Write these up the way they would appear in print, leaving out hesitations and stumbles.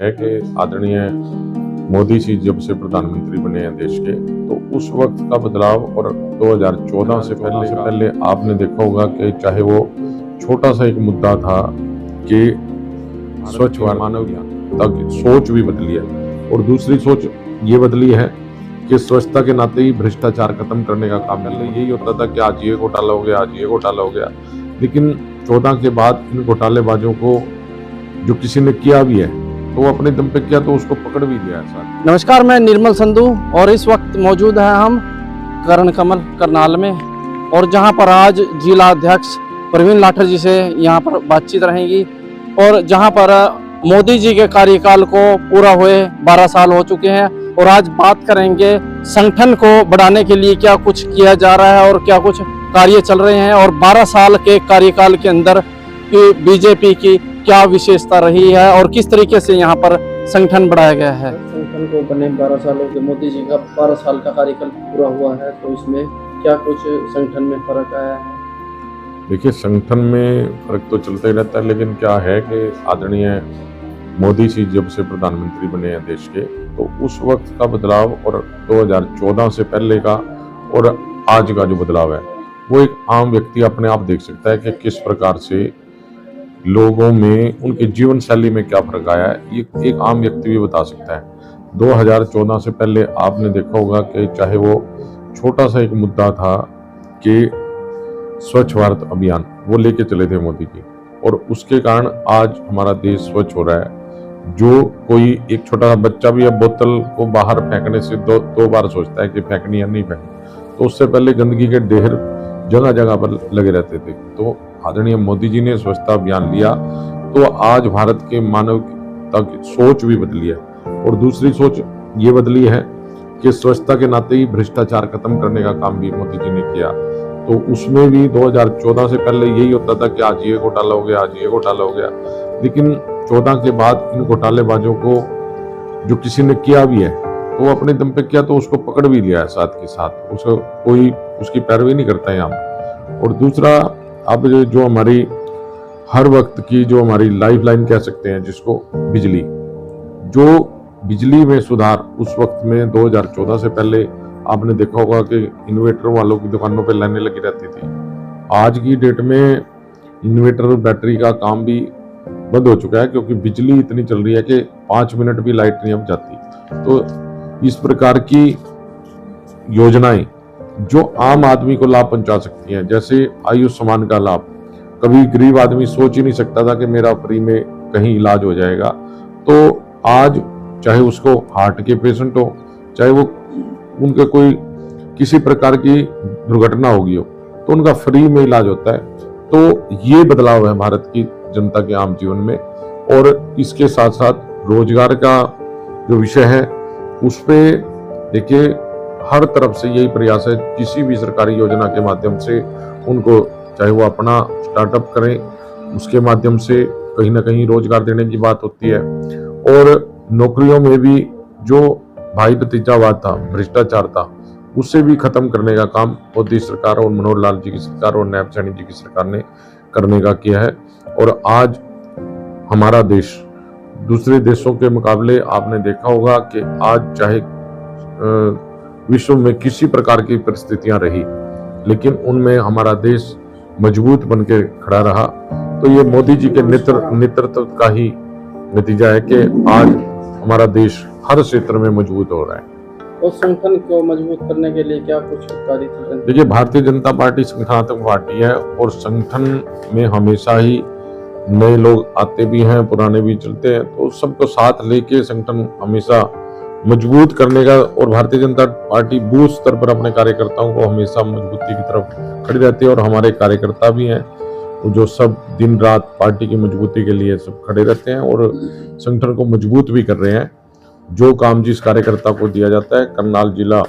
है कि आदरणीय मोदी जी जब से प्रधानमंत्री बने हैं देश के, तो उस वक्त का बदलाव और 2014 से पहले आपने देखा होगा कि चाहे वो छोटा सा एक मुद्दा था कि स्वच्छ मानव तक सोच भी बदली है। और दूसरी सोच ये बदली है कि स्वच्छता के नाते ही भ्रष्टाचार खत्म करने का काम है। यही होता था कि आज ये घोटाला हो गया, आज ये घोटाला हो गया, लेकिन 14 के बाद इन घोटालेबाजों को जो किसी ने किया भी है तो वो अपने दम पे किया तो उसको पकड़ भी लिया है साथ। नमस्कार, मैं निर्मल संधू और इस वक्त मौजूद हैं हम कर्ण कमल करनाल में, और जहां पर आज जिला अध्यक्ष प्रवीण लाठर जी से यहां पर बातचीत रहेगी, और जहां पर मोदी जी के कार्यकाल को पूरा हुए 12 साल हो चुके हैं, और आज बात करेंगे संगठन को बढ़ाने के लिए क्या कुछ किया जा रहा है और क्या कुछ कार्य चल रहे हैं, और 12 साल के कार्यकाल के अंदर बीजेपी की क्या विशेषता रही है और किस तरीके से यहाँ पर संगठन बढ़ाया गया है। संगठन को बने 12 सालों के मोदी जी का 12 साल का कार्यकाल पूरा हुआ है, तो इसमें क्या कुछ संगठन में फर्क आया है? देखिए, संगठन में फर्क तो चलता ही रहता है, लेकिन क्या है कि आदरणीय मोदी जी जब से प्रधानमंत्री बने हैं देश के, तो उस वक्त का बदलाव और 2014 से पहले का और आज का जो बदलाव है वो एक आम व्यक्ति अपने आप देख सकता है कि किस प्रकार से लोगों में उनके जीवन शैली में क्या फर्क आया है। ये एक आम व्यक्ति भी बता सकता है। 2014 से पहले आपने देखा होगा कि चाहे वो छोटा सा एक मुद्दा था कि स्वच्छ भारत अभियान, वो लेके चले थे मोदी जी, और उसके कारण आज हमारा देश स्वच्छ हो रहा है। जो कोई एक छोटा सा बच्चा भी अब बोतल को बाहर फेंकने से दो बार सोचता है कि फेंकनी या नहीं फेंकनी, तो उससे पहले गंदगी के ढेर जगह जगह पर लगे रहते थे। तो आदरणीय मोदी जी ने स्वच्छता अभियान लिया तो आज भारत के मानव तक सोच भी बदली है। और दूसरी सोच ये बदली है कि स्वच्छता के नाते ही भ्रष्टाचार खत्म करने का काम भी मोदी जी ने किया। तो उसमें भी 2014 से पहले यही होता था कि आज ये घोटाला हो गया, आज ये घोटाला हो गया, लेकिन 14 के बाद इन घोटालेबाजों को जो किसी ने किया भी है तो वो अपने दम पे किया तो उसको पकड़ भी लिया है साथ के साथ, उसको कोई उसकी पैरवी नहीं करता है यहाँ। और दूसरा, अब जो हमारी हर वक्त की जो हमारी लाइफ लाइन कह सकते हैं जिसको, बिजली, जो बिजली में सुधार उस वक्त में 2014 से पहले आपने देखा होगा कि इन्वर्टर वालों की दुकानों पे लाइनें लगी रहती थी। आज की डेट में इन्वर्टर बैटरी का काम भी बंद हो चुका है, क्योंकि बिजली इतनी चल रही है कि 5 मिनट भी लाइट नहीं अब जाती। तो इस प्रकार की योजनाएं जो आम आदमी को लाभ पहुंचा सकती हैं, जैसे आयुष्मान का लाभ, कभी गरीब आदमी सोच ही नहीं सकता था कि मेरा फ्री में कहीं इलाज हो जाएगा, तो आज चाहे उसको हार्ट के पेशेंट हो, चाहे वो उनके कोई किसी प्रकार की दुर्घटना होगी हो, तो उनका फ्री में इलाज होता है। तो ये बदलाव है भारत की जनता के आम जीवन में। और इसके साथ साथ रोजगार का जो विषय है उस पे देखिए, हर तरफ से यही प्रयास है, किसी भी सरकारी योजना के माध्यम से उनको, चाहे वो अपना स्टार्टअप करें, उसके माध्यम से कहीं ना कहीं रोजगार देने की बात होती है। और नौकरियों में भी जो भाई भतीजावाद था, भ्रष्टाचार था, उससे भी खत्म करने का काम मोदी सरकार और मनोहर लाल जी की सरकार और नायब सैनी जी की सरकार ने करने का किया है। और आज हमारा देश दूसरे देशों के मुकाबले आपने देखा होगा कि आज चाहे विश्व में किसी प्रकार की परिस्थितियां रही, लेकिन उनमें हमारा देश मजबूत बनकर खड़ा रहा। तो ये मोदी जी के नेतृत्व का ही नतीजा है कि आज हमारा देश हर क्षेत्र में मजबूत हो रहा है। और संगठन को मजबूत करने के लिए क्या कुछ कार्य चल रहे हैं? देखिए, भारतीय जनता पार्टी संगठनात्मक पार्टी है, और संगठन में हमेशा ही नए लोग आते भी हैं, पुराने भी चलते हैं, तो सबको साथ लेके संगठन हमेशा मजबूत करने का। और भारतीय जनता पार्टी बूथ स्तर पर अपने कार्यकर्ताओं को हमेशा मजबूती की तरफ खड़ी रहती है, और हमारे कार्यकर्ता भी हैं जो सब दिन रात पार्टी की मजबूती के लिए सब खड़े रहते हैं और संगठन को मजबूत भी कर रहे हैं। जो काम जिस कार्यकर्ता को दिया जाता है, करनाल जिला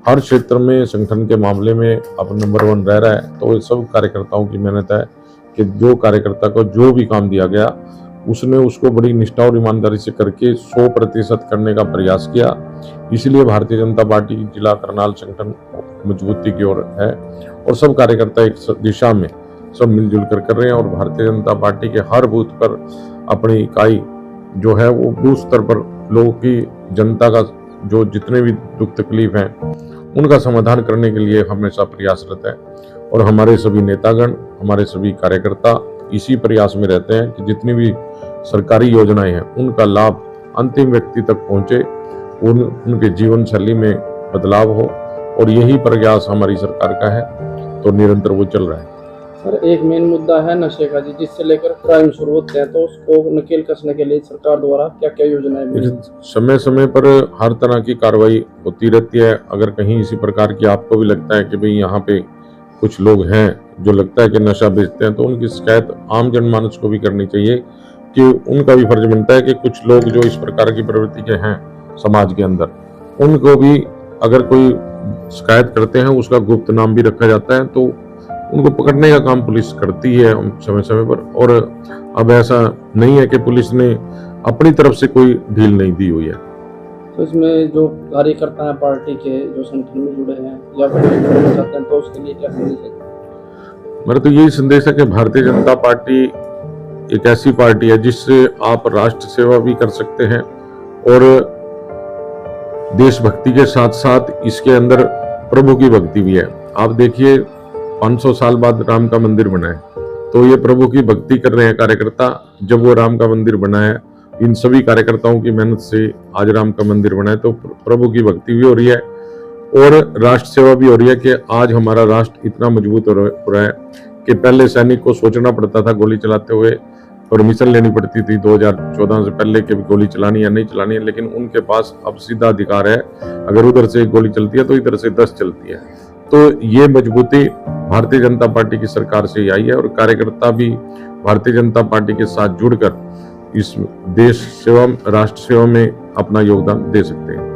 हर क्षेत्र में संगठन के मामले में अब नंबर 1 रह रहा है। तो सब कार्यकर्ताओं की मेहनत है कि जो कार्यकर्ता को जो भी काम दिया गया उसने उसको बड़ी निष्ठा और ईमानदारी से करके 100% करने का प्रयास किया। इसलिए भारतीय जनता पार्टी जिला करनाल संगठन मजबूती की ओर है, और सब कार्यकर्ता एक दिशा में सब मिलजुल कर रहे हैं। और भारतीय जनता पार्टी के हर बूथ पर अपनी इकाई जो है वो बूथ स्तर पर लोगों की, जनता का जो जितने भी दुख तकलीफ हैं उनका समाधान करने के लिए हमेशा प्रयासरत है। और हमारे सभी नेतागण, हमारे सभी कार्यकर्ता इसी प्रयास में रहते हैं कि जितनी भी सरकारी योजनाएं हैं उनका लाभ अंतिम व्यक्ति तक पहुंचे, उनके जीवन शैली में बदलाव हो, और यही प्रयास हमारी सरकार का है, तो निरंतर वो चल रहा है। सर, एक मेन मुद्दा है नशे का जी, जिससे लेकर क्राइम शुरू होते हैं, तो उसको नकेल कसने के लिए सरकार द्वारा क्या क्या योजनाएं बनी हैं? समय समय पर हर तरह की कार्रवाई होती रहती है। अगर कहीं इसी प्रकार की आपको भी लगता है कि भाई यहाँ पे कुछ लोग हैं जो लगता है कि नशा बेचते हैं, तो उनकी शिकायत आम जनमानस को भी करनी चाहिए कि उनका भी फर्ज बनता है कि कुछ लोग जो इस प्रकार की प्रवृत्ति के हैं समाज के अंदर, उनको भी अगर कोई शिकायत करते हैं उसका गुप्त नाम भी रखा जाता है, तो उनको पकड़ने का काम पुलिस करती है समय समय पर। और अब ऐसा नहीं है कि पुलिस ने अपनी तरफ से कोई ढील नहीं दी हुई है। तो इसमें जो कार्यकर्ता हैं पार्टी के, जो संगठन में जुड़े हैं या फिर जुड़ना चाहते हैं, तो उसके लिए क्या संदेश है? मेरा तो यही संदेश है कि भारतीय जनता पार्टी एक ऐसी पार्टी है जिससे आप राष्ट्र सेवा भी कर सकते हैं और देशभक्ति के साथ साथ इसके अंदर प्रभु की भक्ति भी है। आप देखिए 500 साल बाद राम का मंदिर बना है, तो ये प्रभु की भक्ति कर रहे हैं कार्यकर्ता। जब वो राम का मंदिर बना है, इन सभी कार्यकर्ताओं की मेहनत से आज राम का मंदिर बना है, तो प्रभु की भक्ति भी हो रही है और राष्ट्र सेवा भी हो रही है कि आज हमारा राष्ट्र इतना मजबूत हो रहा है कि पहले सैनिक को सोचना पड़ता था गोली चलाते हुए, परमिशन लेनी पड़ती थी 2014 से पहले कि गोली चलानी या नहीं चलानी है, लेकिन उनके पास अब सीधा अधिकार है, अगर उधर से गोली चलती है तो इधर से 10 चलती है। तो ये मजबूती भारतीय जनता पार्टी की सरकार से ही आई है और कार्यकर्ता भी भारतीय जनता पार्टी के साथ जुड़कर इस देश सेवा, राष्ट्र सेवा में अपना योगदान दे सकते हैं।